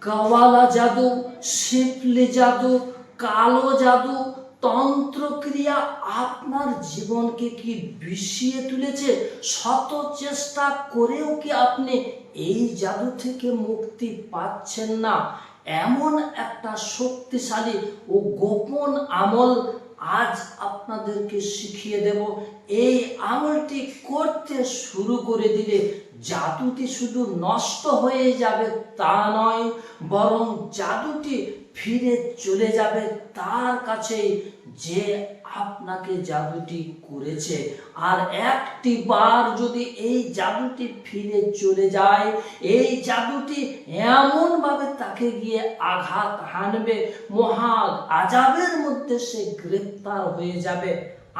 কাওয়ালা জাদু, শিফলি জাদু, কালো জাদু, তন্ত্রক্রিয়া আপনার জীবনকে কি বিষিয়ে তুলেছে? শত চেষ্টা করেও কি আপনি এই জাদু থেকে মুক্তি পাচ্ছেন না? এমন একটা শক্তিশালী ও গোপন আমল আজ আপনাদেরকে শিখিয়ে দেব। এই আমলটি করতে শুরু করে দিলে জাদুটি শুধু নষ্ট হয়ে যাবে তা নয়, বরং জাদুটি ফিরে চলে যাবে তার কাছেই যে আপনাকে জাদুটি করেছে। আর একটি বার যদি এই জাদুটি ফিরে চলে যায়, এই জাদুটি এমনভাবে তাকে গিয়ে আঘাত হানবে, মহা আযাবের মধ্যে সে গ্রেপ্তার হয়ে যাবে।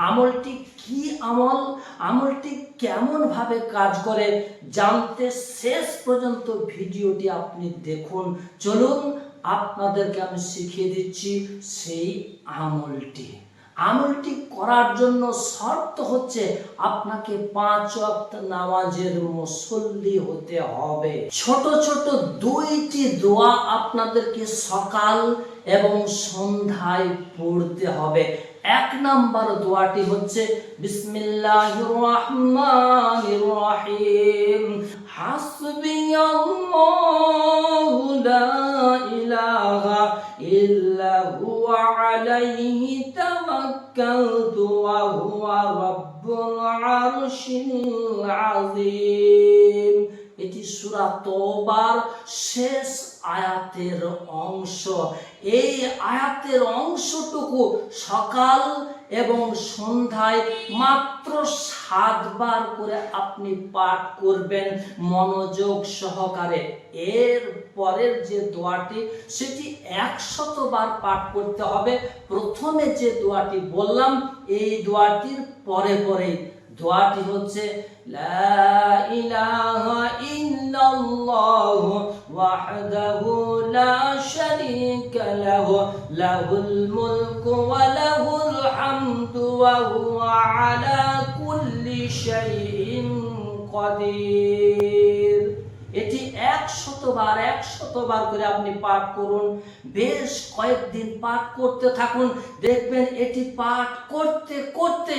আমলটি কি আমল, আমলটি কেমন ভাবে কাজ করে জানতে শেষ পর্যন্ত ভিডিওটি আপনি দেখুন। চলুন আপনাদেরকে আমি শিখিয়ে দিচ্ছি সেই আমলটি। আমলটি করার জন্য শর্ত হচ্ছে আপনাকে 5 ওয়াক্ত নামাজের মুসল্লি হতে হবে। ছোট ছোট 2টি দোয়া আপনাদেরকে সকাল এবং সন্ধ্যায় পড়তে হবে। 1 নম্বর দোয়াটি হচ্ছে বিসমিল্লাহির রহমানির রহিম, হাসবিয়াল্লাহু লা ইলাহা ইল্লা হুয়া আলাইহি তাওয়াক্কালতু ওয়া হুয়া রাব্বুল আরশিল আযীম। এটি সূরা তওবার শেষ আয়াতের অংশ। এই আয়াতের অংশটুকু সকাল এবং সন্ধ্যায় মাত্র 7 বার করে আপনি পাঠ করবেন মনোযোগ সহকারে। এর পরের যে দোয়াটি সেটি 100 বার পাঠ করতে হবে। প্রথমে যে দোয়াটি বললাম এই দোয়াটির পরে পরে দোয়াটি হচ্ছে লা ইলাহা ইল্লাল্লাহু ওয়াহদাহু লা শারীকা লাহু লাহুল মুলকু ওয়া লাহুল হামদু ওয়া হুয়া আলা কুল্লি শাইইন কাদির। এটি 100 বার করে আপনি পাঠ করুন। বেশ কয়েকদিন পাঠ করতে থাকুন, দেখবেন এটি পাঠ করতে করতে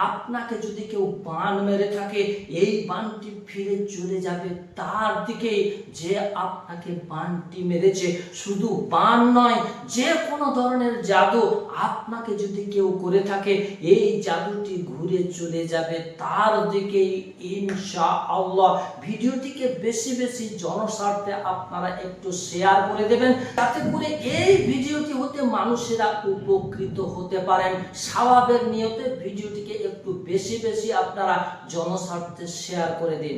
আপনাকে যদি কেউ বান মেরে থাকে, এই বানটি ফিরে চলে যাবে তার দিকে যে আপনাকে বানটি মেরেছে। শুধু বান নয়, যে কোনো ধরনের জাদু আপনাকে যদি কেউ করে থাকে, এই জাদুটি ঘুরে চলে যাবে তার দিকেই ইনশাআল্লাহ। ভিডিওটিকে বেশি বেশি জনস্বার্থে আপনারা একটু শেয়ার করে দেবেন, যাতে করে এই ভিডিওটি হতে মানুষেরা উপকৃত হতে পারেন। সওয়াবের নিয়তে ভিডিওটিকে একটু বেশি বেশি আপনারা জনস্বার্থে শেয়ার করে দিন।